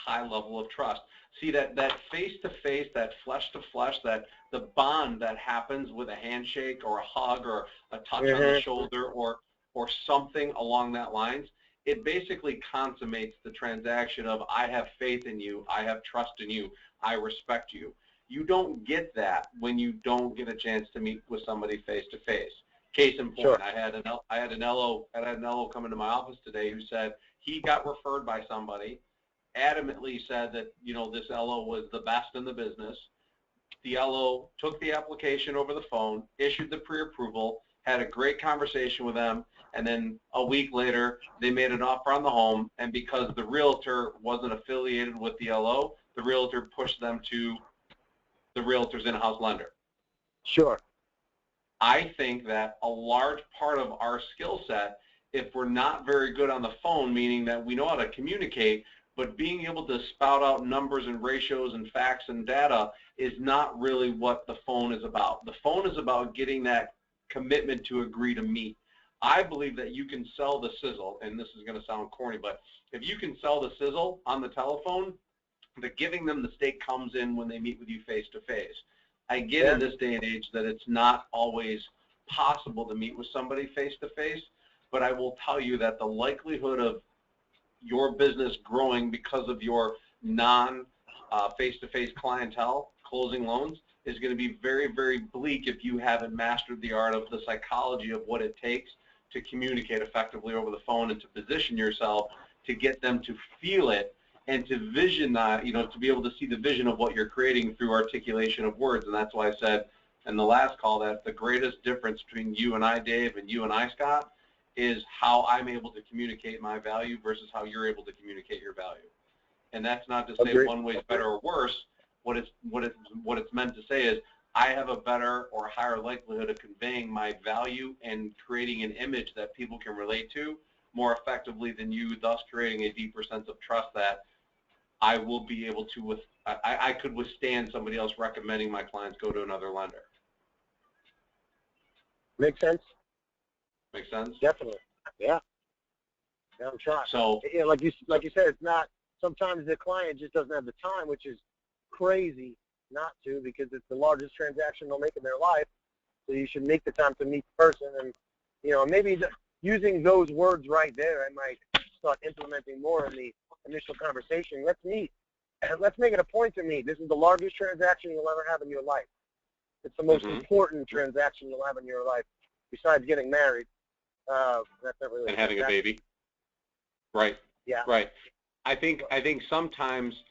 high level of trust. See, that face-to-face, that flesh-to-flesh, that the bond that happens with a handshake or a hug or a touch on the shoulder or something along that lines, it basically consummates the transaction of I have faith in you, I have trust in you, I respect you. You don't get that when you don't get a chance to meet with somebody face-to-face. Case in point, Sure. I had an LO come into my office today who said he got referred by somebody, adamantly said that, you know, this LO was the best in the business. The LO took the application over the phone, issued the pre-approval, had a great conversation with them, and then a week later they made an offer on the home, and because the realtor wasn't affiliated with the LO, the realtor pushed them to the realtor's in-house lender. Sure. I think that a large part of our skill set, if we're not very good on the phone, meaning that we know how to communicate, but being able to spout out numbers and ratios and facts and data is not really what the phone is about. The phone is about getting that commitment to agree to meet. I believe that you can sell the sizzle, and this is going to sound corny, but if you can sell the sizzle on the telephone, the giving them the steak comes in when they meet with you face-to-face. I get in this day and age that it's not always possible to meet with somebody face-to-face, but I will tell you that the likelihood of your business growing because of your non-face-to-face clientele closing loans is going to be very, very bleak if you haven't mastered the art of the psychology of what it takes to communicate effectively over the phone and to position yourself to get them to feel it and to vision that, you know, to be able to see the vision of what you're creating through articulation of words. And that's why I said in the last call that the greatest difference between you and I, Dave, and you and I, Scott, is how I'm able to communicate my value versus how you're able to communicate your value. And that's not to say one way is better or worse. What it's meant to say is I have a better or higher likelihood of conveying my value and creating an image that people can relate to more effectively than you, thus creating a deeper sense of trust that I will be able to, I could withstand somebody else recommending my clients go to another lender. Makes sense. Make sense? Definitely. Yeah. Yeah, I'm trying. So, yeah, like you said, it's not. Sometimes the client just doesn't have the time, which is crazy not to, because it's the largest transaction they'll make in their life. So you should make the time to meet the person, and you know, maybe using those words right there, I might start implementing more in the initial conversation. Let's meet, and let's make it a point to meet. This is the largest transaction you'll ever have in your life. It's the most important transaction you'll have in your life, besides getting married. That's not really and having a baby. Right. Yeah. Right. I think sometimes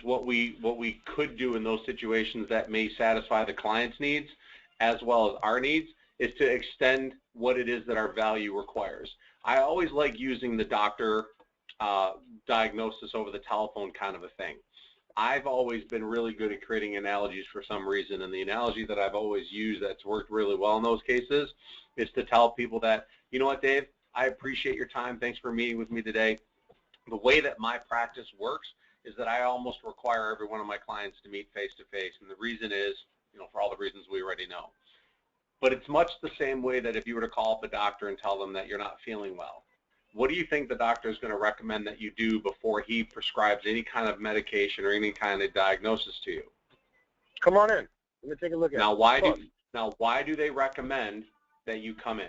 what we could do in those situations that may satisfy the client's needs as well as our needs is to extend what it is that our value requires. I always like using the doctor diagnosis over the telephone kind of a thing. I've always been really good at creating analogies for some reason, and the analogy that I've always used that's worked really well in those cases is to tell people that, you know what, Dave, I appreciate your time. Thanks for meeting with me today. The way that my practice works is that I almost require every one of my clients to meet face-to-face, and the reason is, you know, for all the reasons we already know. But it's much the same way that if you were to call up a doctor and tell them that you're not feeling well, what do you think the doctor is going to recommend that you do before he prescribes any kind of medication or any kind of diagnosis to you? Come on in. Let me take a look at it. Now, why do they recommend that you come in?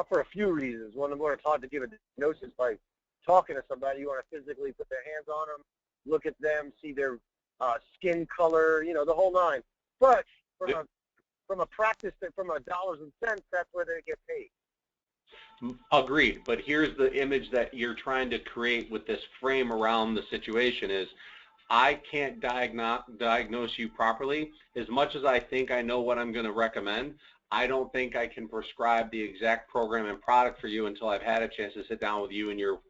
For a few reasons. One, it's hard to give a diagnosis by talking to somebody. You want to physically put their hands on them, look at them, see their skin color, you know, the whole nine. But from a practice, from a dollars and cents, that's where they get paid. Agreed, but here's the image that you're trying to create with this frame around the situation is, I can't diagnose you properly. As much as I think I know what I'm going to recommend, I don't think I can prescribe the exact program and product for you until I've had a chance to sit down with you and your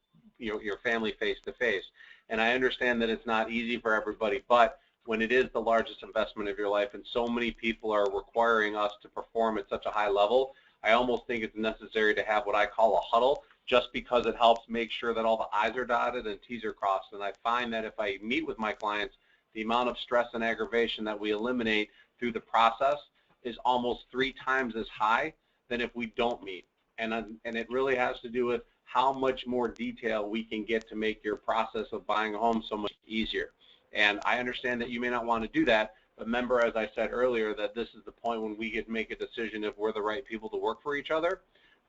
family face-to-face. And I understand that it's not easy for everybody, but when it is the largest investment of your life and so many people are requiring us to perform at such a high level, I almost think it's necessary to have what I call a huddle, just because it helps make sure that all the I's are dotted and T's are crossed. And I find that if I meet with my clients, the amount of stress and aggravation that we eliminate through the process is almost 3 times as high than if we don't meet. And it really has to do with how much more detail we can get to make your process of buying a home so much easier. And I understand that you may not want to do that, but remember, as I said earlier, that this is the point when we get to make a decision if we're the right people to work for each other.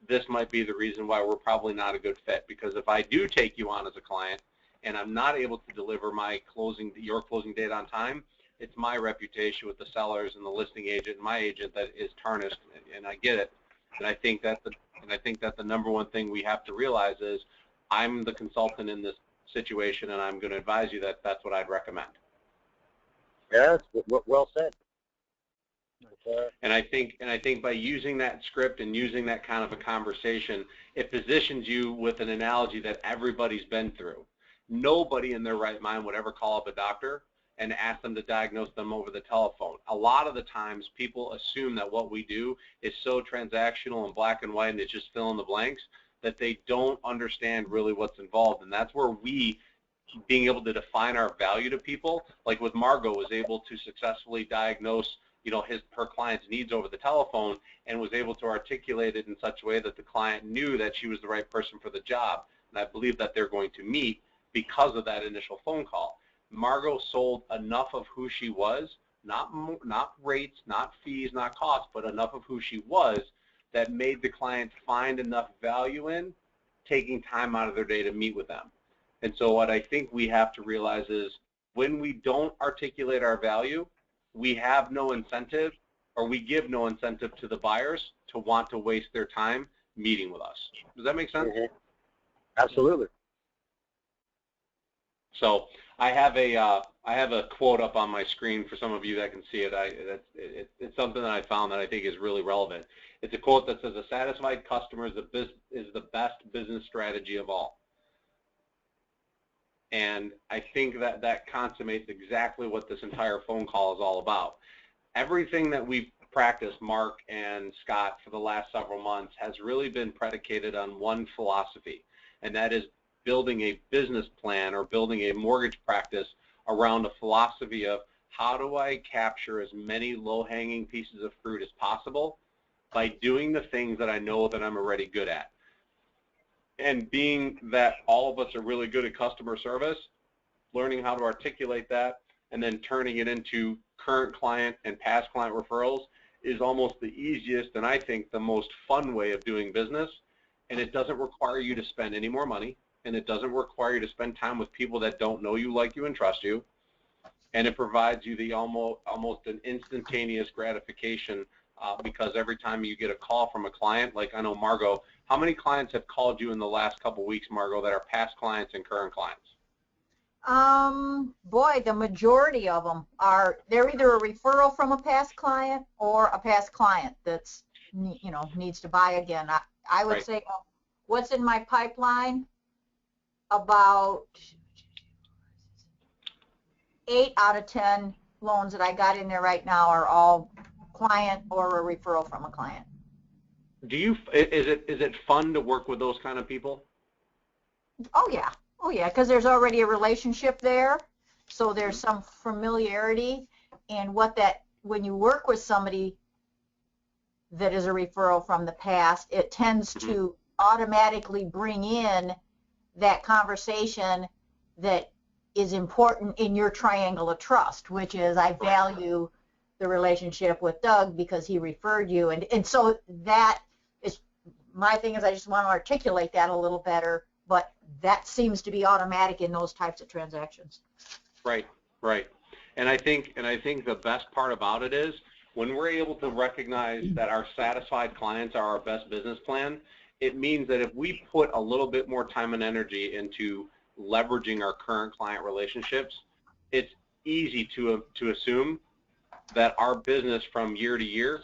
This might be the reason why we're probably not a good fit, because if I do take you on as a client and I'm not able to deliver your closing date on time, it's my reputation with the sellers and the listing agent and my agent that is tarnished, and I get it. And I think that the number one thing we have to realize is I'm the consultant in this situation, and I'm going to advise you that that's what I'd recommend. Yeah, well said. And I think by using that script and using that kind of a conversation, it positions you with an analogy that everybody's been through. Nobody in their right mind would ever call up a doctor and ask them to diagnose them over the telephone. A lot of the times people assume that what we do is so transactional and black and white and it's just fill in the blanks that they don't understand really what's involved. And that's where we, being able to define our value to people, like with Margot, was able to successfully diagnose her client's needs over the telephone and was able to articulate it in such a way that the client knew that she was the right person for the job. And I believe that they're going to meet because of that initial phone call. Margot sold enough of who she was, not rates, not fees, not costs, but enough of who she was that made the client find enough value in taking time out of their day to meet with them. And so what I think we have to realize is when we don't articulate our value, we have no incentive, or we give no incentive to the buyers to want to waste their time meeting with us. Does that make sense? Mm-hmm. Absolutely. So I have a quote up on my screen for some of you that can see it. It's something that I found that I think is really relevant. It's a quote that says, "A satisfied customer is the best business strategy of all." And I think that consummates exactly what this entire phone call is all about. Everything that we've practiced, Mark and Scott, for the last several months has really been predicated on one philosophy, and that is building a business plan or building a mortgage practice around a philosophy of how do I capture as many low-hanging pieces of fruit as possible by doing the things that I know that I'm already good at. And being that all of us are really good at customer service, learning how to articulate that and then turning it into current client and past client referrals is almost the easiest and I think the most fun way of doing business. And it doesn't require you to spend any more money, and it doesn't require you to spend time with people that don't know you, like you, and trust you. And it provides you the almost an instantaneous gratification because every time you get a call from a client, like I know Margot, how many clients have called you in the last couple of weeks, Margot, that are past clients and current clients? Boy, the majority of them they're either a referral from a past client or a past client that's, needs to buy again. I would say what's in my pipeline, about 8 out of 10 loans that I got in there right now are all client or a referral from a client. Is it fun to work with those kind of people? Oh yeah, because there's already a relationship there, so there's some familiarity, and when you work with somebody that is a referral from the past, it tends to automatically bring in that conversation that is important in your triangle of trust, which is I value the relationship with Doug because he referred you, and so that is my thing. Is I just want to articulate that a little better, but that seems to be automatic in those types of transactions. Right. And I think the best part about it is when we're able to recognize that our satisfied clients are our best business plan, it means that if we put a little bit more time and energy into leveraging our current client relationships, it's easy to assume that our business from year to year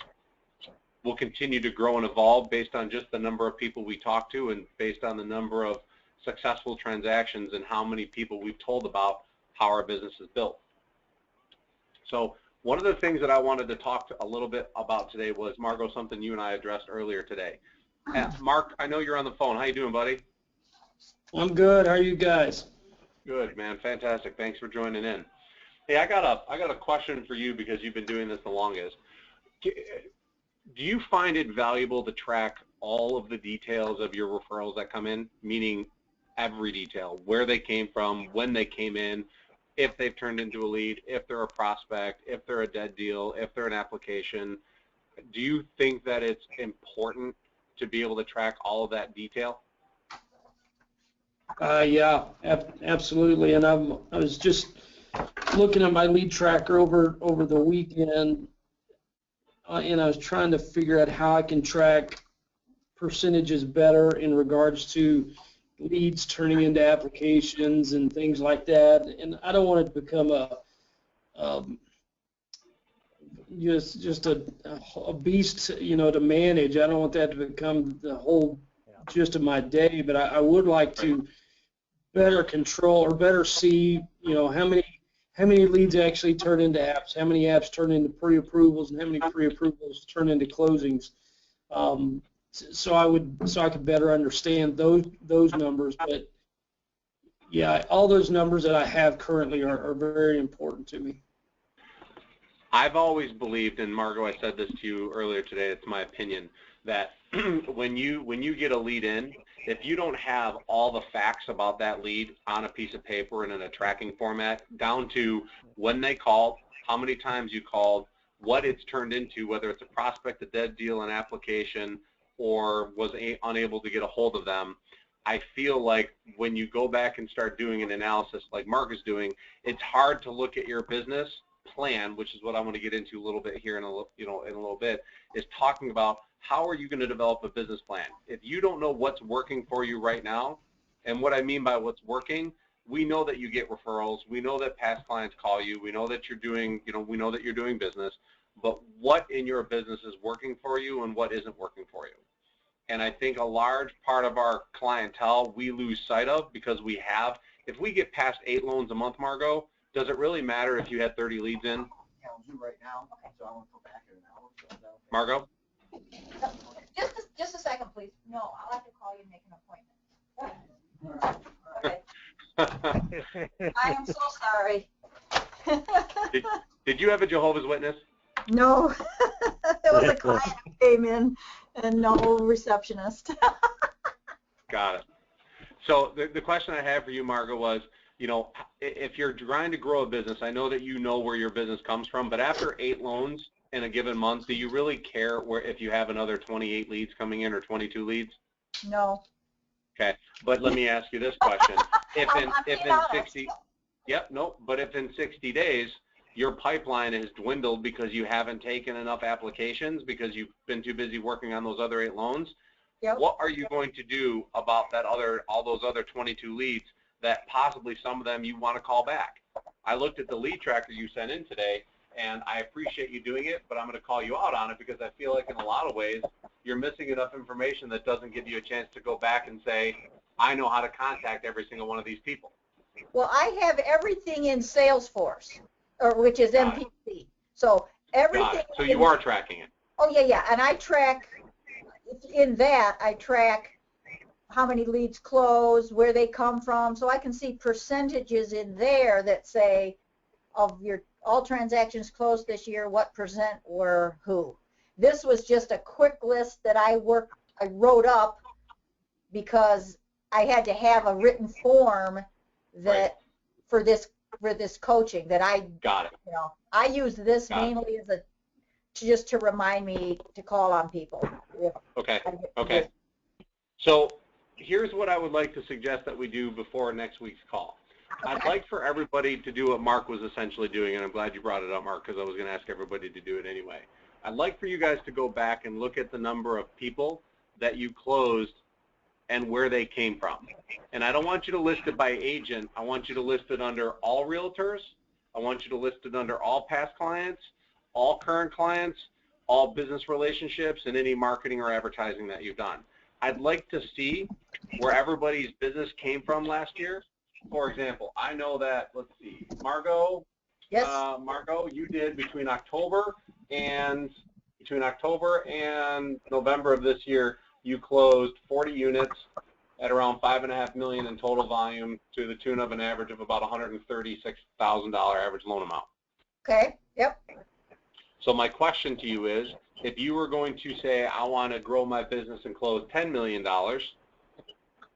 will continue to grow and evolve based on just the number of people we talk to and based on the number of successful transactions and how many people we've told about how our business is built. So one of the things that I wanted to talk a little bit about today was, Margot, something you and I addressed earlier today. Mark, I know you're on the phone. How you doing, buddy? I'm good. How are you guys? Good, man. Fantastic. Thanks for joining in. Hey, I got a question for you because you've been doing this the longest. Do you find it valuable to track all of the details of your referrals that come in, meaning every detail, where they came from, when they came in, if they've turned into a lead, if they're a prospect, if they're a dead deal, if they're an application. Do you think that it's important to be able to track all of that detail? Yeah, absolutely. And I was just looking at my lead tracker over the weekend, and I was trying to figure out how I can track percentages better in regards to leads turning into applications and things like that. And I don't want it to become just a beast, to manage. I don't want that to become the whole gist of my day, but I would like to better control or better see, how many leads actually turn into apps, how many apps turn into pre-approvals, and how many pre-approvals turn into closings. So I could better understand those numbers. But yeah, all those numbers that I have currently are very important to me. I've always believed, and Margot, I said this to you earlier today, it's my opinion, that when you get a lead in, if you don't have all the facts about that lead on a piece of paper and in a tracking format, down to when they called, how many times you called, what it's turned into, whether it's a prospect, a dead deal, an application, or was unable to get a hold of them, I feel like when you go back and start doing an analysis like Mark is doing, it's hard to look at your business plan, which is what I want to get into a little bit here in a little bit, is talking about how are you going to develop a business plan. If you don't know what's working for you right now, and what I mean by what's working, we know that you get referrals, we know that past clients call you, we know that you're doing, we know that you're doing business, but what in your business is working for you and what isn't working for you. And I think a large part of our clientele we lose sight of because if we get past 8 loans a month, Margot, does it really matter if you had 30 leads in? Yeah, I'll do right now, so I won't go back in an hour. Margot? Just a second, please. No, I'll have to call you and make an appointment. Okay. I am so sorry. Did you have a Jehovah's Witness? No. It was a client who came in and no receptionist. Got it. So the question I have for you, Margot, was, if you're trying to grow a business, I know that you know where your business comes from, but after 8 loans in a given month, do you really care if you have another 28 leads coming in or 22 leads? No. Okay, but let me ask you this question. If in 60, but if in 60 days your pipeline has dwindled because you haven't taken enough applications because you've been too busy working on those other 8 loans, what are you going to do about all those other 22 leads that possibly some of them you want to call back? I looked at the lead tracker you sent in today, and I appreciate you doing it, but I'm going to call you out on it because I feel like in a lot of ways you're missing enough information that doesn't give you a chance to go back and say, I know how to contact every single one of these people. Well, I have everything in SalesForce, which is MPC. So everything. So you are tracking it. Oh, yeah. And I track, in that, I track how many leads close, where they come from, so I can see percentages in there that say of your all transactions closed this year, what percent were who. This was just a quick list that I wrote up because I had to have a written form that for this coaching that I got it. I use this mainly as just to remind me to call on people. Okay. So here's what I would like to suggest that we do before next week's call. Okay. I'd like for everybody to do what Mark was essentially doing, and I'm glad you brought it up, Mark, because I was going to ask everybody to do it anyway. I'd like for you guys to go back and look at the number of people that you closed and where they came from. And I don't want you to list it by agent. I want you to list it under all realtors. I want you to list it under all past clients, all current clients, all business relationships, and any marketing or advertising that you've done. I'd like to see where everybody's business came from last year. For example, I know that, let's see, Margot, yes. Margot, you did between October and November of this year, you closed 40 units at around $5.5 million in total volume to the tune of an average of about $136,000 average loan amount. Okay, yep. So my question to you is, if you were going to say, I want to grow my business and close $10 million,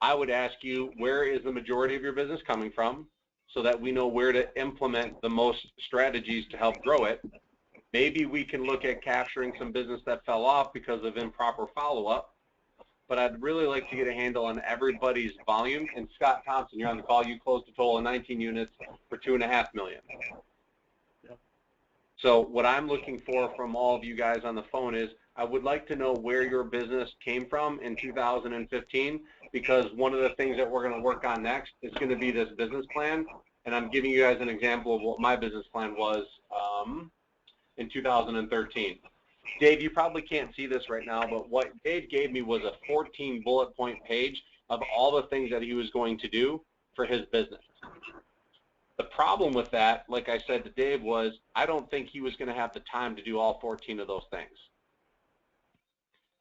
I would ask you, where is the majority of your business coming from, so that we know where to implement the most strategies to help grow it. Maybe we can look at capturing some business that fell off because of improper follow-up, but I'd really like to get a handle on everybody's volume. And Scott Thompson, you're on the call. You closed a total of 19 units for $2.5 million. So what I'm looking for from all of you guys on the phone is, I would like to know where your business came from in 2015, because one of the things that we're going to work on next is going to be this business plan. And I'm giving you guys an example of what my business plan was in 2013. Dave, you probably can't see this right now, but what Dave gave me was a 14 bullet point page of all the things that he was going to do for his business. The problem with that, like I said to Dave, was I don't think he was going to have the time to do all 14 of those things.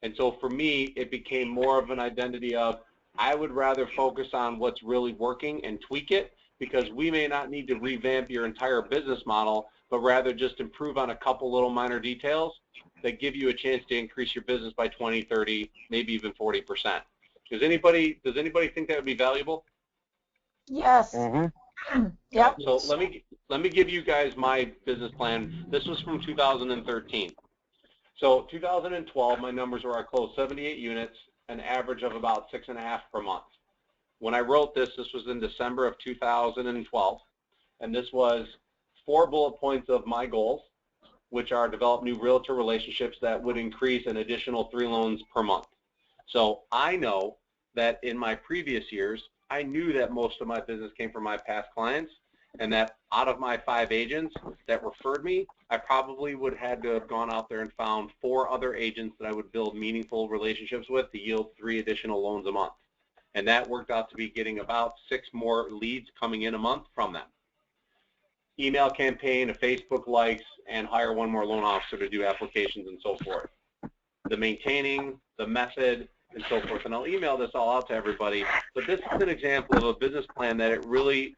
And so for me, it became more of an identity of, I would rather focus on what's really working and tweak it, because we may not need to revamp your entire business model, but rather just improve on a couple little minor details that give you a chance to increase your business by 20, 30, maybe even 40%. Does anybody think that would be valuable? Yes. Yep. So let me give you guys my business plan. This was from 2013. So 2012, my numbers were I closed 78 units, an average of about 6.5 per month. When I wrote this was in December of 2012, and this was 4 bullet points of my goals, which are develop new realtor relationships that would increase an additional 3 loans per month. So I know that in my previous years, I knew that most of my business came from my past clients, and that out of my 5 agents that referred me, I probably would have had to have gone out there and found 4 other agents that I would build meaningful relationships with to yield 3 additional loans a month. And that worked out to be getting about 6 more leads coming in a month from them. Email campaign, a Facebook likes, and hire 1 more loan officer to do applications and so forth. The maintaining, the method, and so forth. And I'll email this all out to everybody, but this is an example of a business plan that it really,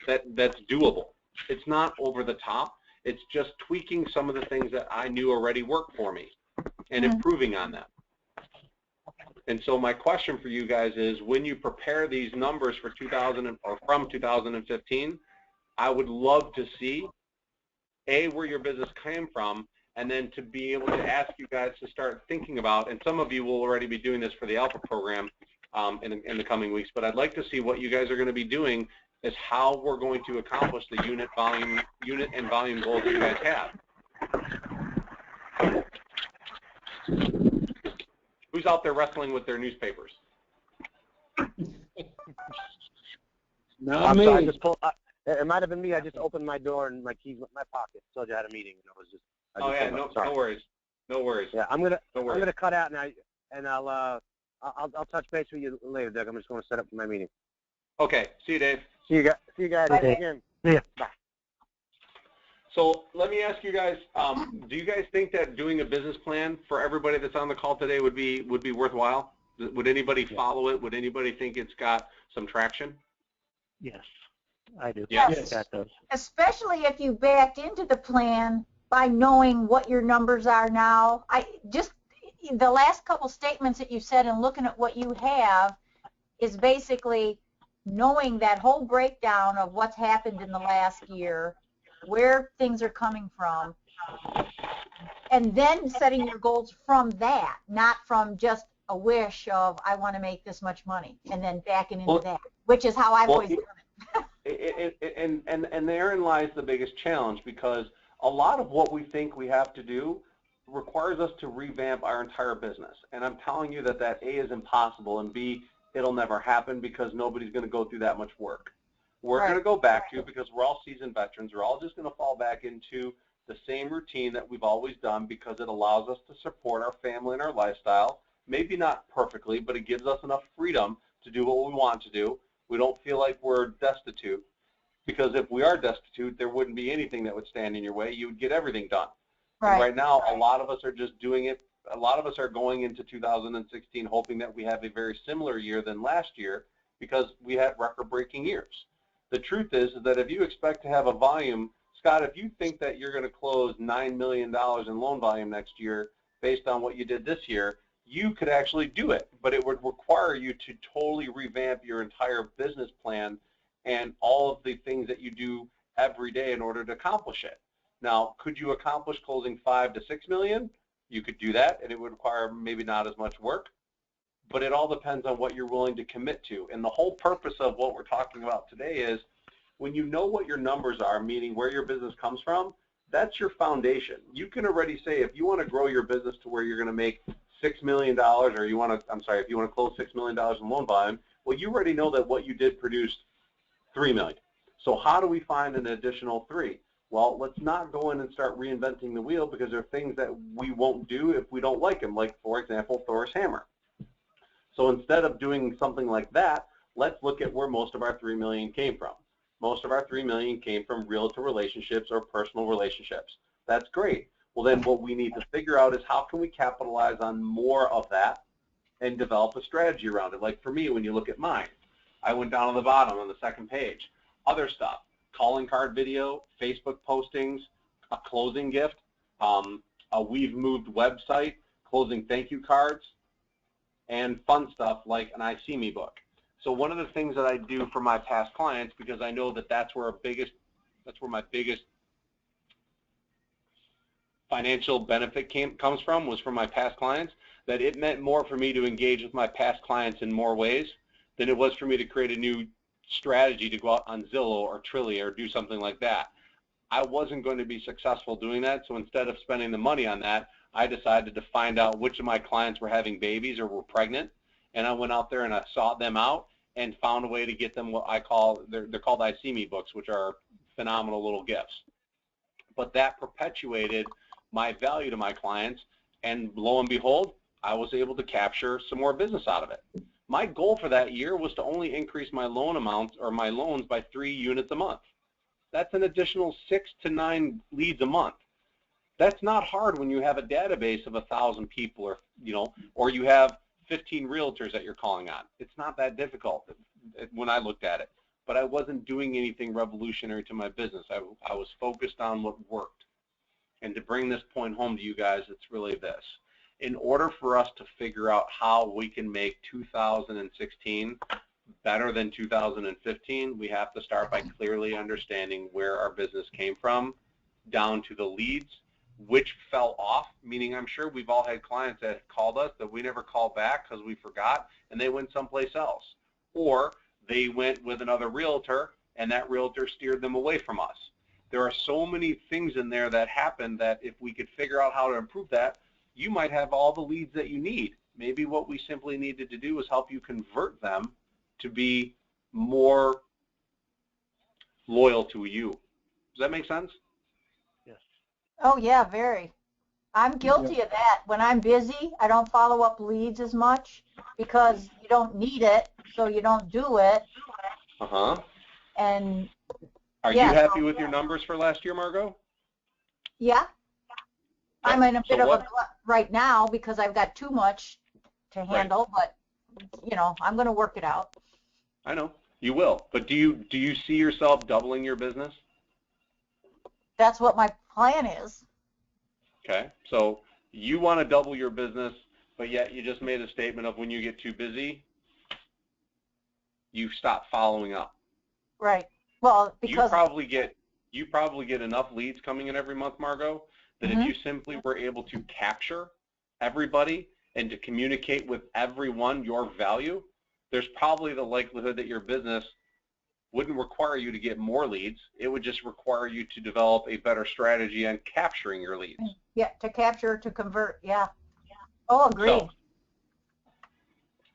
that's doable. It's not over the top. It's just tweaking some of the things that I knew already worked for me and improving on them. And so my question for you guys is, when you prepare these numbers for from 2015, I would love to see, A, where your business came from, and then to be able to ask you guys to start thinking about, and some of you will already be doing this for the Alpha program in the coming weeks, but I'd like to see what you guys are going to be doing is how we're going to accomplish the unit and volume goals that you guys have. Who's out there wrestling with their newspapers? Not me. Sorry, it might have been me. I just opened my door and my keys went in my pocket. Told you I had a meeting, and Oh yeah, no worries, no worries. Yeah, I'm gonna cut out now, and I'll touch base with you later, Doug. I'm just going to set up for my meeting. Okay, see you, Dave. See you guys again. Yeah. Bye. So let me ask you guys: do you guys think that doing a business plan for everybody that's on the call today would be worthwhile? Would anybody follow it? Would anybody think it's got some traction? Yes, I do. Yes. That does. Especially if you backed into the plan by knowing what your numbers are now. The last couple statements that you said and looking at what you have is basically knowing that whole breakdown of what's happened in the last year, where things are coming from, and then setting your goals from that, not from just a wish of I want to make this much money and then backing into that, which is how I've always done it. And therein lies the biggest challenge, because a lot of what we think we have to do requires us to revamp our entire business. And I'm telling you that A, is impossible, and B, it'll never happen because nobody's going to go through that much work. We're going to go back to, because we're all seasoned veterans, we're all just going to fall back into the same routine that we've always done, because it allows us to support our family and our lifestyle. Maybe not perfectly, but it gives us enough freedom to do what we want to do. We don't feel like we're destitute, because if we are destitute, there wouldn't be anything that would stand in your way. You would get everything done. And right now, a lot of us are just doing it. A lot of us are going into 2016 hoping that we have a very similar year than last year, because we had record-breaking years. The truth is that if you expect to have a volume, Scott, if you think that you're going to close $9 million in loan volume next year based on what you did this year, you could actually do it, but it would require you to totally revamp your entire business plan and all of the things that you do every day in order to accomplish it. Now, could you accomplish closing 5 to 6 million? You could do that, and it would require maybe not as much work, but it all depends on what you're willing to commit to. And the whole purpose of what we're talking about today is when you know what your numbers are, meaning where your business comes from, that's your foundation. You can already say if you want to grow your business to where you're going to make $6 million, or if you want to close $6 million in loan volume, well, you already know that what you did produced $3 million. So how do we find an additional 3? Well, let's not go in and start reinventing the wheel, because there are things that we won't do if we don't like them, like, for example, Thor's hammer. So instead of doing something like that, let's look at where most of our $3 million came from. Most of our $3 million came from realtor relationships or personal relationships. That's great. Well, then what we need to figure out is how can we capitalize on more of that and develop a strategy around it. Like for me, when you look at mine, I went down on the bottom on the second page. Other stuff, calling card video, Facebook postings, a closing gift, a We've Moved website, closing thank you cards, and fun stuff like an I See Me book. So one of the things that I do for my past clients, because I know that that's where my biggest financial benefit comes from, was from my past clients, that it meant more for me to engage with my past clients in more ways than it was for me to create a new strategy to go out on Zillow or Trillia or do something like that. I wasn't going to be successful doing that, so instead of spending the money on that, I decided to find out which of my clients were having babies or were pregnant, and I went out there and I sought them out and found a way to get them what I call, they're called I See Me books, which are phenomenal little gifts. But that perpetuated my value to my clients, and lo and behold, I was able to capture some more business out of it. My goal for that year was to only increase my loan amounts or my loans by 3 units a month. That's an additional 6 to 9 leads a month. That's not hard when you have a database of 1,000 people, or or you have 15 realtors that you're calling on. It's not that difficult when I looked at it. But I wasn't doing anything revolutionary to my business. I was focused on what worked. And to bring this point home to you guys, it's really this. In order for us to figure out how we can make 2016 better than 2015, we have to start by clearly understanding where our business came from, down to the leads, which fell off, meaning I'm sure we've all had clients that called us that we never called back because we forgot, and they went someplace else. Or they went with another realtor, and that realtor steered them away from us. There are so many things in there that happen that if we could figure out how to improve that, you might have all the leads that you need. Maybe what we simply needed to do is help you convert them to be more loyal to you. Does that make sense? Yes. Oh yeah, very. I'm guilty of that. When I'm busy, I don't follow up leads as much because you don't need it, so you don't do it. Uh-huh. And are you happy with your numbers for last year, Margot? Yeah. I'm in a bit of a glut right now because I've got too much to handle, but I'm going to work it out. I know you will, but do you see yourself doubling your business? That's what my plan is. Okay, so you want to double your business, but yet you just made a statement of when you get too busy, you stop following up. Right. Well, because you probably get enough leads coming in every month, Margot, that if you simply were able to capture everybody and to communicate with everyone your value, there's probably the likelihood that your business wouldn't require you to get more leads. It would just require you to develop a better strategy on capturing your leads. Yeah, to capture, to convert, yeah. Oh, agreed. So,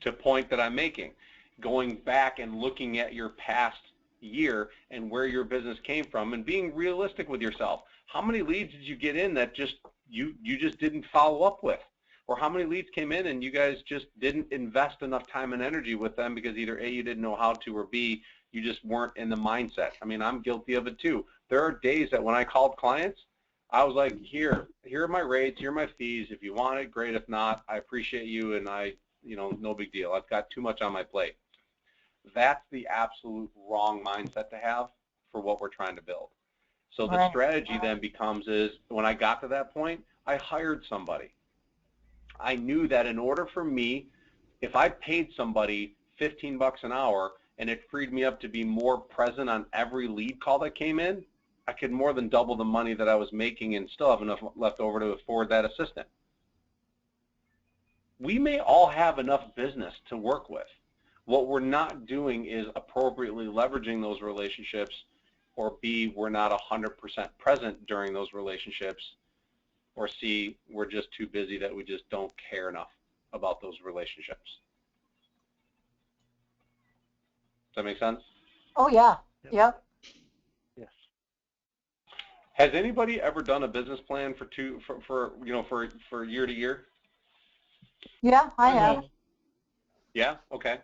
to point that I'm making, going back and looking at your past year and where your business came from and being realistic with yourself. How many leads did you get in that you just didn't follow up with? Or how many leads came in and you guys just didn't invest enough time and energy with them because either A, you didn't know how to, or B, you just weren't in the mindset. I mean, I'm guilty of it too. There are days that when I called clients, I was like, here are my rates, here are my fees. If you want it, great. If not, I appreciate you, and no big deal. I've got too much on my plate. That's the absolute wrong mindset to have for what we're trying to build. So the Right. strategy then becomes is when I got to that point, I hired somebody. I knew that in order for me, if I paid somebody $15 an hour and it freed me up to be more present on every lead call that came in, I could more than double the money that I was making and still have enough left over to afford that assistant. We may all have enough business to work with. What we're not doing is appropriately leveraging those relationships, or B, we're not 100% present during those relationships, or C, we're just too busy that we just don't care enough about those relationships. Does that make sense? Oh, yeah. Yep. Yep. Yes. Has anybody ever done a business plan for year to year? Yeah, I have. Yeah. Okay.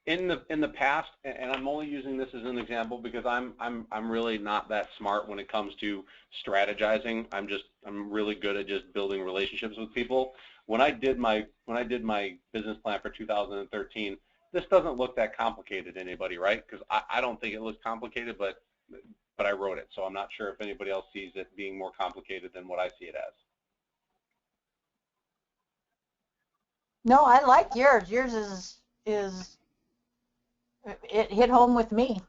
In the past, and I'm only using this as an example because I'm really not that smart when it comes to strategizing. I'm really good at just building relationships with people. When I did my business plan for 2013, this doesn't look that complicated to anybody, right? Because I don't think it looks complicated, but I wrote it, so I'm not sure if anybody else sees it being more complicated than what I see it as. No, I like yours. Yours is it hit home with me.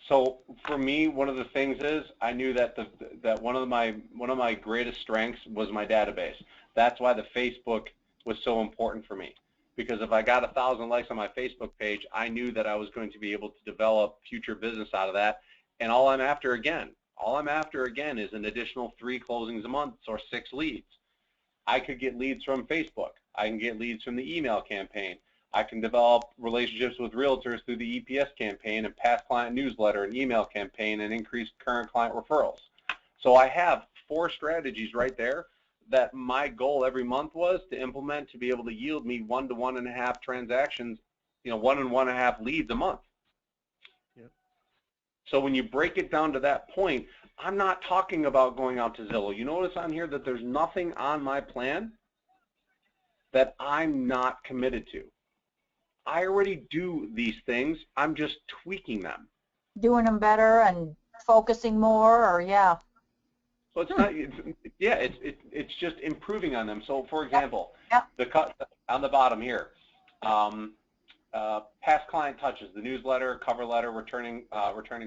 So for me, one of the things is I knew that that one of my greatest strengths was my database. That's why the Facebook was so important for me, because if I got 1,000 likes on my Facebook page, I knew that I was going to be able to develop future business out of that. And all I'm after again is an additional 3 closings a month or 6 leads. I could get leads from Facebook. I can get leads from the email campaign. I can develop relationships with realtors through the EPS campaign and past client newsletter and email campaign and increase current client referrals. So I have 4 strategies right there that my goal every month was to implement to be able to yield me 1 to 1.5 transactions, 1 and 1.5 leads a month. Yep. So when you break it down to that point, I'm not talking about going out to Zillow. You notice on here that there's nothing on my plan that I'm not committed to. I already do these things. I'm just tweaking them. Doing them better and focusing more, or yeah. So it's not. It's just improving on them. So for example, the cut on the bottom here, past client touches, the newsletter, cover letter, returning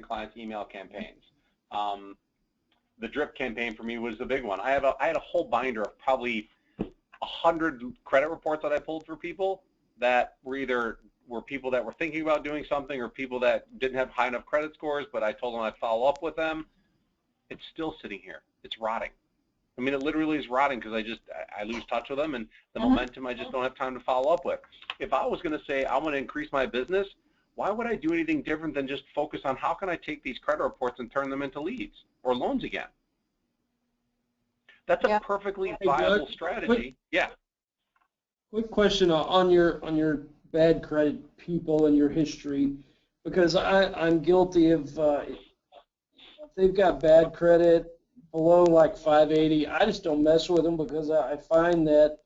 clients' email campaigns. The drip campaign for me was the big one. I had a whole binder of probably 100 credit reports that I pulled for people that were people that were thinking about doing something, or people that didn't have high enough credit scores, but I told them I'd follow up with them. It's still sitting here. It's rotting. I mean, it literally is rotting because I lose touch with them, and the momentum I just don't have time to follow up with. If I was going to say I want to increase my business, why would I do anything different than just focus on how can I take these credit reports and turn them into leads or loans again? That's a perfectly viable strategy. Quick question on your bad credit people and your history, because I'm guilty of if they've got bad credit below like 580, I just don't mess with them because I find that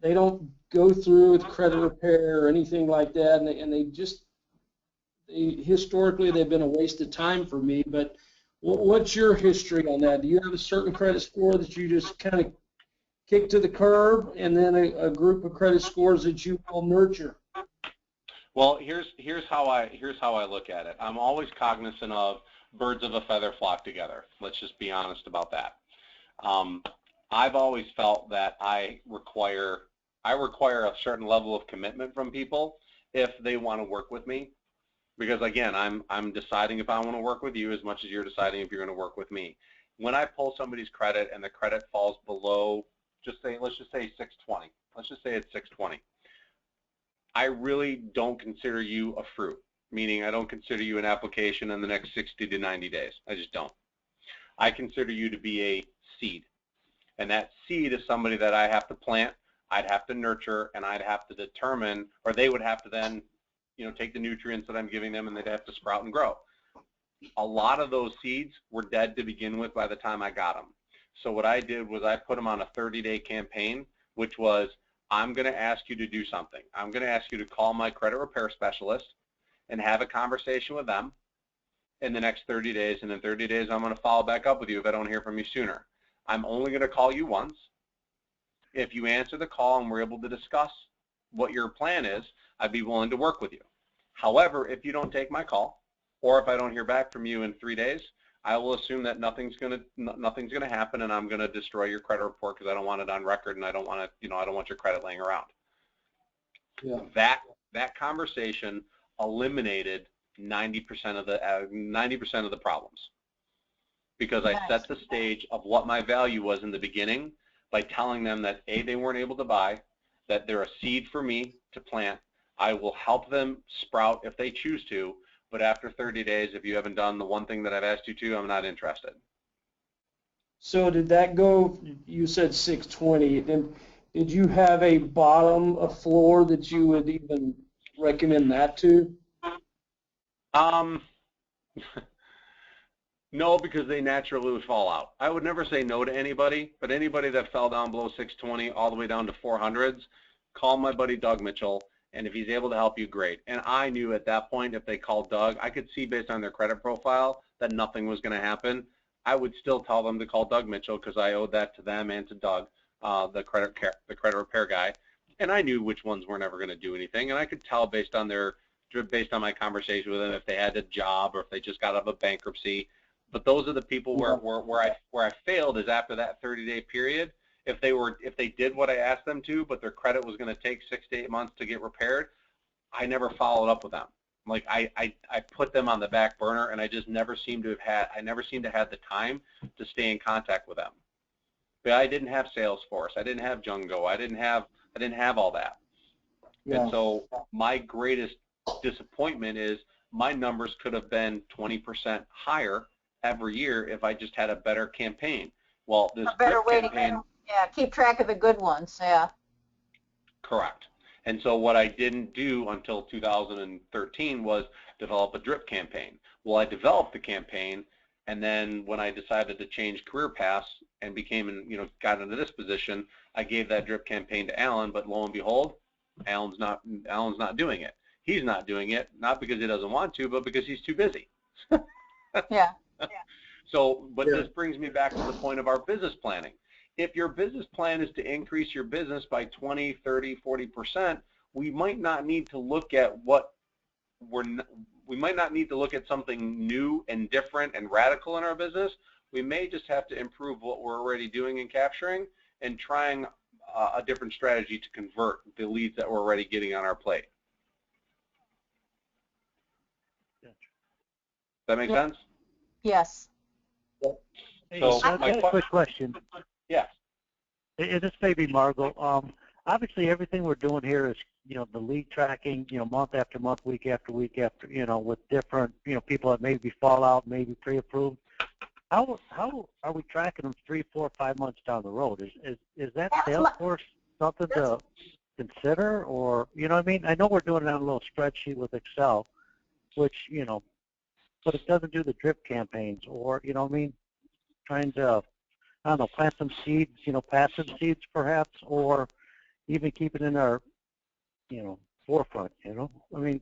they don't go through with credit repair or anything like that, and historically they've been a waste of time for me. But what's your history on that? Do you have a certain credit score that you just kind of kick to the curb, and then a group of credit scores that you will nurture? Well, here's how I look at it. I'm always cognizant of birds of a feather flock together. Let's just be honest about that. I've always felt that I require a certain level of commitment from people if they want to work with me, because again, I'm deciding if I want to work with you as much as you're deciding if you're going to work with me. When I pull somebody's credit and the credit falls below, let's just say 620. Let's just say it's 620. I really don't consider you a fruit, meaning I don't consider you an application in the next 60 to 90 days. I just don't. I consider you to be a seed, and that seed is somebody that I have to plant, I'd have to nurture, and I'd have to determine, or they would have to then, take the nutrients that I'm giving them, and they'd have to sprout and grow. A lot of those seeds were dead to begin with by the time I got them. So what I did was I put them on a 30-day campaign, which was, I'm going to ask you to do something. I'm going to ask you to call my credit repair specialist and have a conversation with them in the next 30 days, and in 30 days I'm going to follow back up with you if I don't hear from you sooner. I'm only going to call you once. If you answer the call and we're able to discuss what your plan is, I'd be willing to work with you. However, if you don't take my call, or if I don't hear back from you in 3 days, I will assume that nothing's going to happen, and I'm going to destroy your credit report because I don't want it on record, and I don't want it, you know, I don't want your credit laying around. Yeah. That conversation eliminated 90% of the problems, because Nice. I set the stage of what my value was in the beginning by telling them that A, they weren't able to buy, that they're a seed for me to plant. I will help them sprout if they choose to, but after 30 days, if you haven't done the one thing that I've asked you to, I'm not interested. So did that go, you said 620, then did you have a bottom, a floor that you would even recommend that to? No, because they naturally would fall out. I would never say no to anybody, but anybody that fell down below 620 all the way down to 400s, call my buddy Doug Mitchell, and if he's able to help you, great. And I knew at that point, if they called Doug, I could see based on their credit profile that nothing was going to happen. I would still tell them to call Doug Mitchell because I owed that to them and to Doug, the credit repair guy. And I knew which ones were never going to do anything, and I could tell based on my conversation with them if they had a job or if they just got out of a bankruptcy. But those are the people where I failed is after that 30-day period. If they did what I asked them to, but their credit was going to take 6 to 8 months to get repaired, I never followed up with them. Like I put them on the back burner, and I just never seemed to have the time to stay in contact with them. But I didn't have SalesForce, I didn't have Jungo, I didn't have all that. Yeah. And so my greatest disappointment is my numbers could have been 20% higher every year if I just had a better campaign. Well, this a better way campaign, to keep track of the good ones. Yeah. Correct. And so what I didn't do until 2013 was develop a drip campaign. Well, I developed the campaign, and then when I decided to change career paths and got into this position, I gave that drip campaign to Alan. But lo and behold, Alan's not doing it. He's not doing it not because he doesn't want to, but because he's too busy. Yeah. So, but this brings me back to the point of our business planning. If your business plan is to increase your business by 20, 30, 40%, we might not need to look at something new and different and radical in our business. We may just have to improve what we're already doing and capturing and trying a different strategy to convert the leads that we're already getting on our plate. Does that make sense? Yes. Hey, So I got a quick question. Yes. This may be Margot. Obviously, everything we're doing here is, the lead tracking, month after month, week after week after, with different, people that maybe fall out, maybe pre-approved. How are we tracking them 3, 4, 5 months down the road? Is that SalesForce something to consider, or you know what I mean? I know we're doing it on a little spreadsheet with Excel, which but it doesn't do the drip campaigns, or you know what I mean? Trying to, I don't know, plant some seeds, passive seeds perhaps, or even keep it in our, forefront, I mean.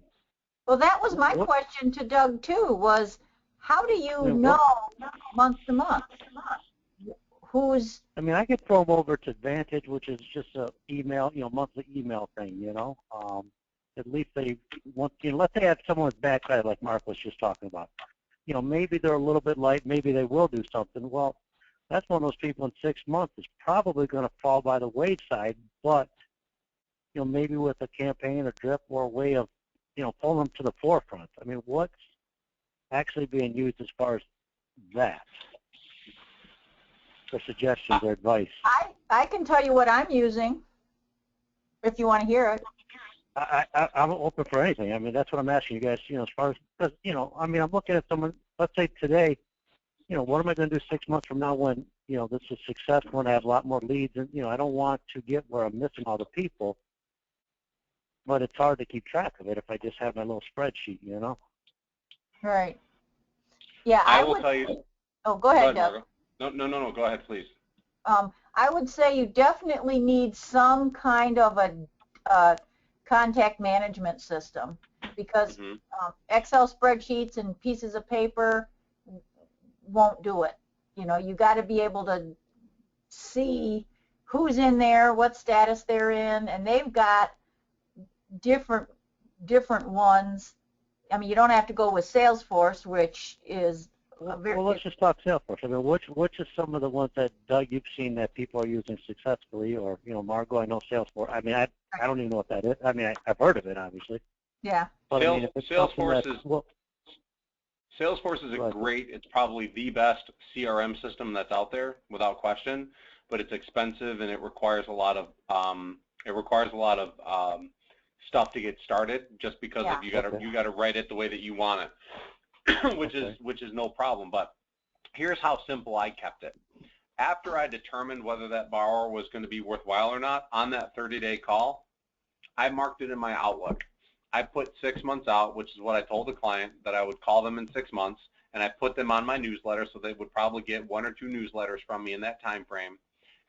Well, that was my question to Doug too, was how do you know month to month who's? I mean, I could throw them over to Advantage, which is just a email, monthly email thing, At least they want, let's say I have someone with backside like Mark was just talking about. Maybe they're a little bit light, maybe they will do something. Well, that's one of those people in 6 months is probably going to fall by the wayside, but, maybe with a campaign, a drip, or a way of, pulling them to the forefront. I mean, what's actually being used as far as that? For suggestions or advice. I can tell you what I'm using, if you want to hear it. I'm open for anything. I mean, that's what I'm asking you guys, as far as, because, I mean, I'm looking at someone, let's say today, what am I going to do 6 months from now when, this is successful and I have a lot more leads, and, I don't want to get where I'm missing all the people, but it's hard to keep track of it if I just have my little spreadsheet, Right. Yeah, I will tell you. Oh, go ahead, Doug. No, go ahead, please. I would say you definitely need some kind of contact management system, because Excel spreadsheets and pieces of paper won't do it. You know, you got to be able to see who's in there, what status they're in, and they've got different ones. I mean, you don't have to go with SalesForce, which is well, let's just talk SalesForce. I mean, which are some of the ones that, Doug, you've seen that people are using successfully, or, you know, Margot, I know SalesForce. I mean, I don't even know what that is. I mean, I've heard of it, obviously. Yeah. But I mean, if it's Salesforce is, well, Salesforce is a great, it's probably the best CRM system that's out there, without question, but it's expensive and it requires a lot of stuff to get started, just because of you gotta write it the way that you want it, which is no problem. But here's how simple I kept it. After I determined whether that borrower was going to be worthwhile or not, on that 30-day call, I marked it in my Outlook. I put 6 months out, which is what I told the client, that I would call them in 6 months, and I put them on my newsletter, so they would probably get 1 or 2 newsletters from me in that time frame.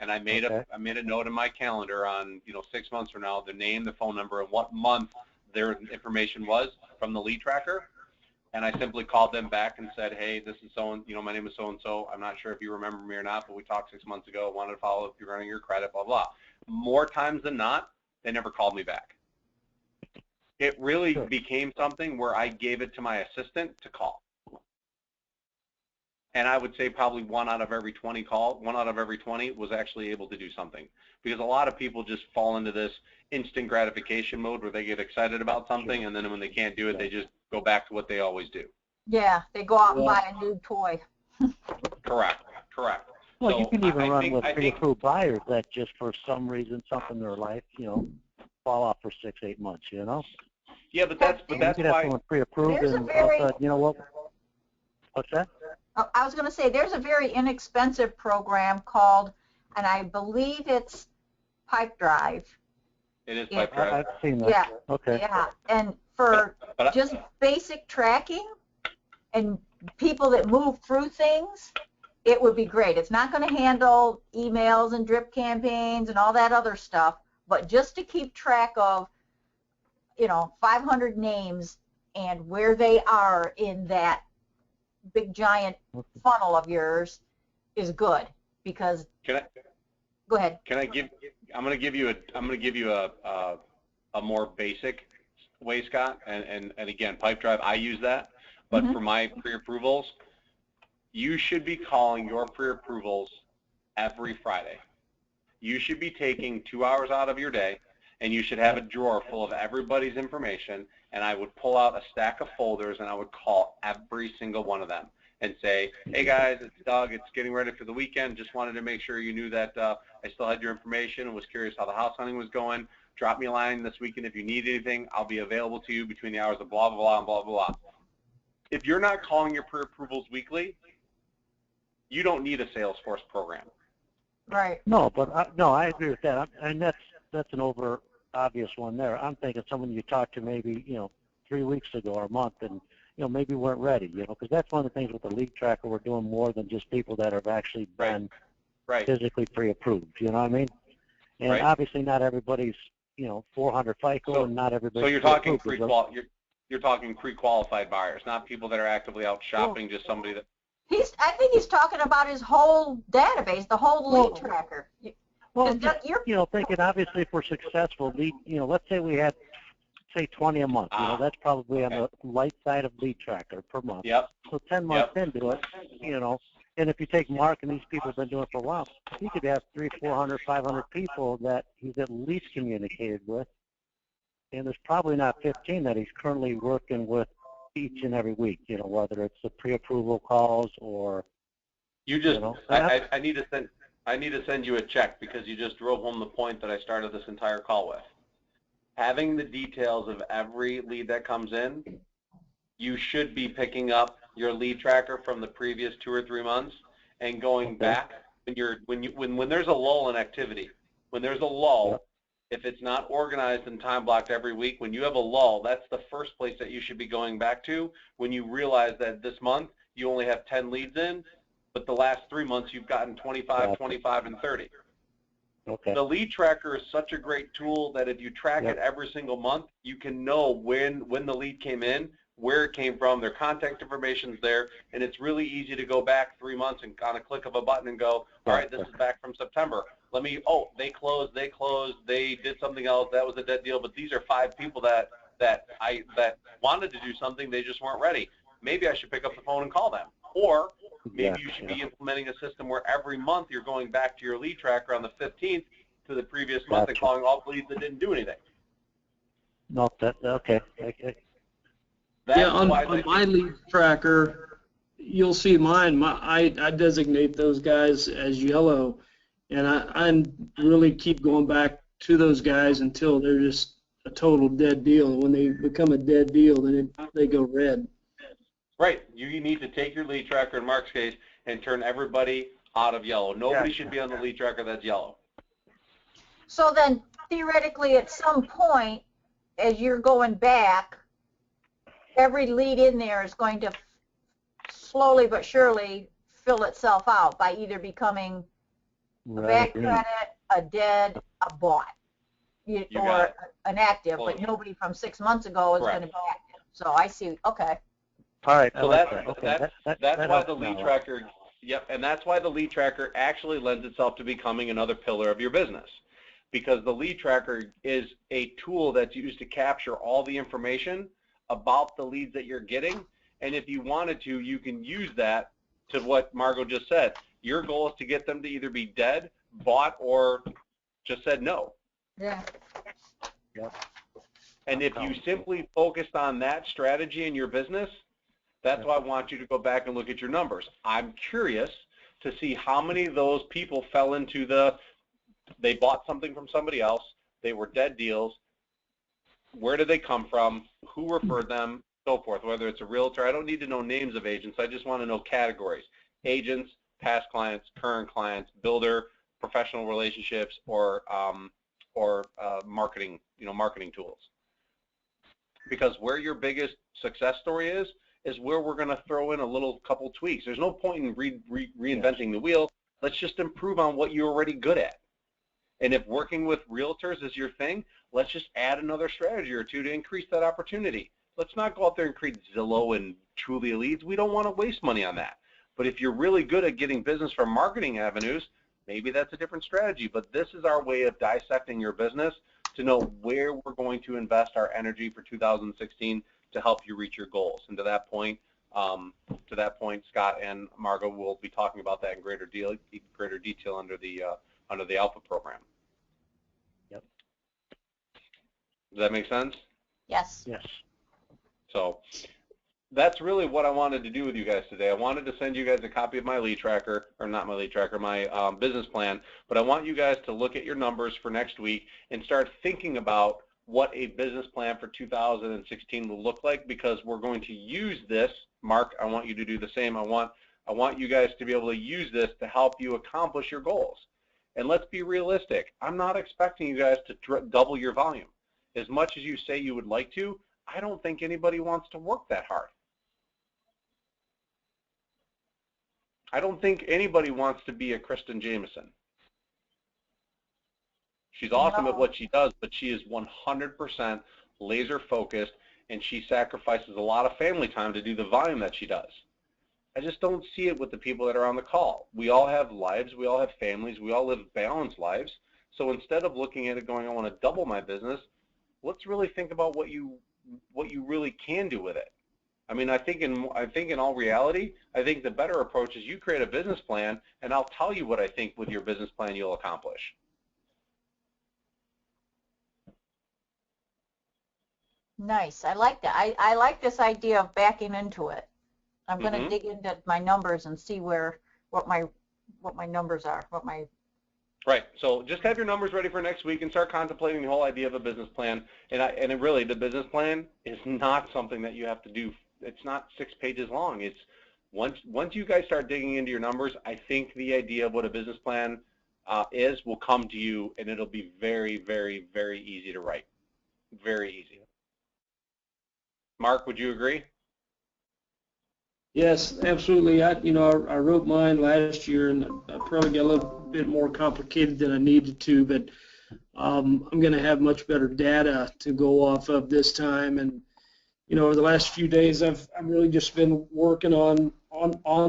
And I made a note in my calendar on, you know, 6 months from now, the name, the phone number, and what month their information was from the lead tracker. And I simply called them back and said, hey, this is my name is so-and-so. I'm not sure if you remember me or not, but we talked 6 months ago. Wanted to follow up. You're running your credit, blah, blah. More times than not, they never called me back. It really became something where I gave it to my assistant to call. And I would say probably 1 out of every 20 was actually able to do something. Because a lot of people just fall into this instant gratification mode where they get excited about something, and then when they can't do it, they just go back to what they always do. Yeah, they go out and buy a new toy. Correct. Well, so you can even run with pre-approved buyers that just for some reason, something in their life, you know, fall off for 6-8 months, you know? Yeah, but that's you could have someone pre-approved and you know what? What's that? I was going to say, there's a very inexpensive program called, and I believe it's Pipedrive. It is Pipedrive. I've seen that. Yeah. Okay. Yeah, and for just basic tracking and people that move through things, it would be great. It's not going to handle emails and drip campaigns and all that other stuff, but just to keep track of, you know, 500 names and where they are in that big giant funnel of yours is good, because go ahead. I'm going to give you a more basic way, Scott, and again, Pipedrive, I use that, but for my pre-approvals, you should be calling your pre-approvals every Friday. You should be taking 2 hours out of your day, and you should have a drawer full of everybody's information, and I would pull out a stack of folders and I would call every single one of them and say, hey guys, it's Doug, it's getting ready for the weekend, just wanted to make sure you knew that I still had your information and was curious how the house hunting was going. Drop me a line this weekend if you need anything. I'll be available to you between the hours of blah, blah, blah, and blah, blah, blah. If you're not calling your pre-approvals weekly, you don't need a SalesForce program. Right. No, but no, I agree with that. And that's an obvious one there. I'm thinking someone you talked to maybe, you know, 3 weeks ago or a month, and you know, maybe weren't ready, you know, because that's one of the things with the lead tracker. We're doing more than just people that have actually been physically pre-approved. You know what I mean? And obviously, not everybody's, you know, 400 FICO, and not everybody. So you're talking you're talking pre-qualified buyers, not people that are actively out shopping. Just somebody that. I think he's talking about his whole database, the whole lead tracker. Well, you know, thinking obviously if we're successful, you know, let's say we had, say, 20 a month. You know, that's probably on the light side of lead tracker per month. Yep. So 10 months into it, you know, and if you take Mark and these people have been doing it for a while, he could have 300, 400, 500 people that he's at least communicated with, and there's probably not 15 that he's currently working with each and every week. You know, whether it's the pre-approval calls or. You just. You know, I need to send you a check because you just drove home the point that I started this entire call with. Having the details of every lead that comes in, you should be picking up your lead tracker from the previous 2 or 3 months and going back when there's a lull in activity. When there's a lull, if it's not organized and time blocked every week, when you have a lull, that's the first place that you should be going back to when you realize that this month you only have 10 leads in, but the last 3 months you've gotten 25, 25, and 30. Okay. The lead tracker is such a great tool that if you track it every single month, you can know when the lead came in, where it came from, their contact information's there, and it's really easy to go back 3 months and on a click of a button and go, all right, this is back from September. Let me, oh, they closed, they did something else, that was a dead deal, but these are 5 people that wanted to do something, they just weren't ready. Maybe I should pick up the phone and call them. Or maybe you should be implementing a system where every month you're going back to your lead tracker on the 15th to the previous month and calling all leads that didn't do anything. No, okay. Yeah, on my lead tracker, you'll see mine. I designate those guys as yellow, and I really keep going back to those guys until they're just a total dead deal. And when they become a dead deal, then they go red. Right. You need to take your lead tracker, in Mark's case, and turn everybody out of yellow. Nobody should be on the lead tracker that's yellow. So then, theoretically, at some point, as you're going back, every lead in there is going to slowly but surely fill itself out by either becoming a bad credit, a dead, a bought, or an active, but nobody from 6 months ago is going to be active. So I see, okay. All right. So that's why the lead tracker, and that's why the lead tracker actually lends itself to becoming another pillar of your business. Because the lead tracker is a tool that's used to capture all the information about the leads that you're getting, and if you wanted to, you can use that to what Margot just said. Your goal is to get them to either be dead, bought, or just said no. Yeah. Yep. And if you simply focused on that strategy in your business, that's why I want you to go back and look at your numbers. I'm curious to see how many of those people fell into they bought something from somebody else, they were dead deals, where did they come from, who referred them, so forth, whether it's a realtor. I don't need to know names of agents, I just want to know categories. Agents, past clients, current clients, builder, professional relationships, or marketing, marketing tools. Because where your biggest success story is where we're going to throw in a couple tweaks. There's no point in reinventing the wheel. Let's just improve on what you're already good at. And if working with realtors is your thing, let's just add another strategy or two to increase that opportunity. Let's not go out there and create Zillow and Trulia leads. We don't want to waste money on that. But if you're really good at getting business from marketing avenues, maybe that's a different strategy. But this is our way of dissecting your business to know where we're going to invest our energy for 2016 to help you reach your goals. And to that point, Scott and Margot will be talking about that in greater detail under the Alpha program. Yep. Does that make sense? Yes. Yes. So that's really what I wanted to do with you guys today. I wanted to send you guys a copy of my lead tracker, or not my lead tracker, my business plan, but I want you guys to look at your numbers for next week and start thinking about what a business plan for 2016 will look like, because we're going to use this. Mark, I want you to do the same. I want you guys to be able to use this to help you accomplish your goals. And let's be realistic. I'm not expecting you guys to double your volume. As much as you say you would like to, I don't think anybody wants to work that hard. I don't think anybody wants to be a Kristen Jameson. She's awesome at what she does, but she is 100% laser focused, and she sacrifices a lot of family time to do the volume that she does. I just don't see it with the people that are on the call. We all have lives, we all have families, we all live balanced lives. So instead of looking at it going, I want to double my business, let's really think about what you really can do with it. I mean, I think in all reality, I think the better approach is you create a business plan, and I'll tell you what I think with your business plan you'll accomplish. Nice. I like that. I like this idea of backing into it. I'm going to dig into my numbers and see what my numbers are. Right. So just have your numbers ready for next week and start contemplating the whole idea of a business plan. And really, the business plan is not something that you have to do. It's not 6 pages long. It's once you guys start digging into your numbers, I think the idea of what a business plan will come to you, and it'll be very, very, very easy to write. Very easy. Mark, would you agree? Yes, absolutely. I wrote mine last year, and I probably got a little bit more complicated than I needed to, but I'm going to have much better data to go off of this time. And over the last few days, I've really just been working on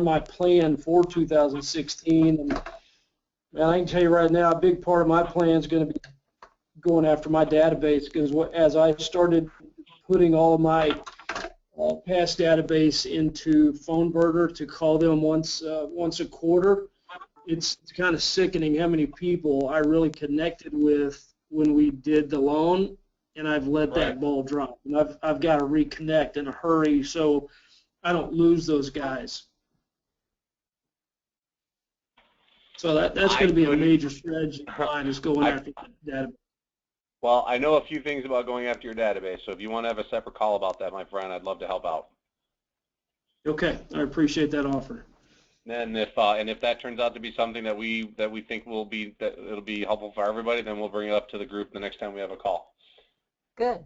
my plan for 2016. And I can tell you right now, a big part of my plan is going to be going after my database, because as I started putting all of my past database into PhoneBurner to call them once a quarter, it's kind of sickening how many people I really connected with when we did the loan, and I've let that ball drop, and I've got to reconnect in a hurry so I don't lose those guys. So that's going to be a major strategy of mine, is going after that database. Well, I know a few things about going after your database, so if you want to have a separate call about that, my friend, I'd love to help out. Okay, I appreciate that offer. And if that turns out to be something that we think it'll be helpful for everybody, then we'll bring it up to the group the next time we have a call. Good.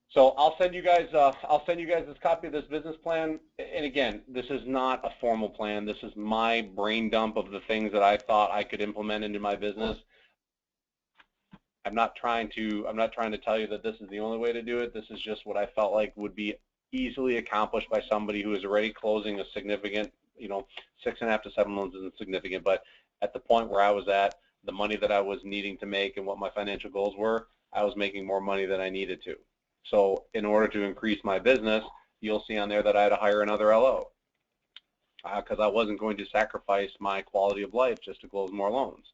So I'll send you guys this copy of this business plan. And again, this is not a formal plan. This is my brain dump of the things that I thought I could implement into my business. I'm not trying to tell you that this is the only way to do it. This is just what I felt like would be easily accomplished by somebody who is already closing a significant, 6.5 to 7 loans isn't significant, but at the point where I was at, the money that I was needing to make and what my financial goals were, I was making more money than I needed to. So in order to increase my business, you'll see on there that I had to hire another LO because I wasn't going to sacrifice my quality of life just to close more loans.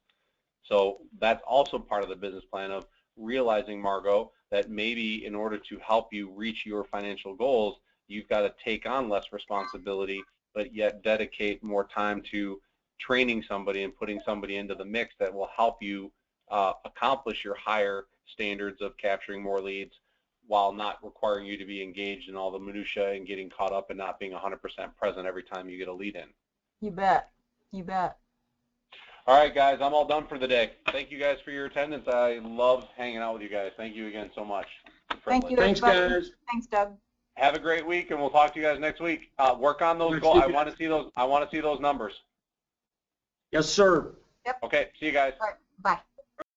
So that's also part of the business plan of realizing, Margot, that maybe in order to help you reach your financial goals, you've got to take on less responsibility, but yet dedicate more time to training somebody and putting somebody into the mix that will help you accomplish your higher standards of capturing more leads while not requiring you to be engaged in all the minutia and getting caught up and not being 100% present every time you get a lead in. You bet. You bet. All right, guys, I'm all done for the day. Thank you guys for your attendance. I love hanging out with you guys. Thank you again so much. Thank you, Thanks, guys. Thanks, Doug. Have a great week, and we'll talk to you guys next week. Work on those goals. I want to see those. I want to see those numbers. Yes, sir. Yep. Okay. See you guys. All right. Bye.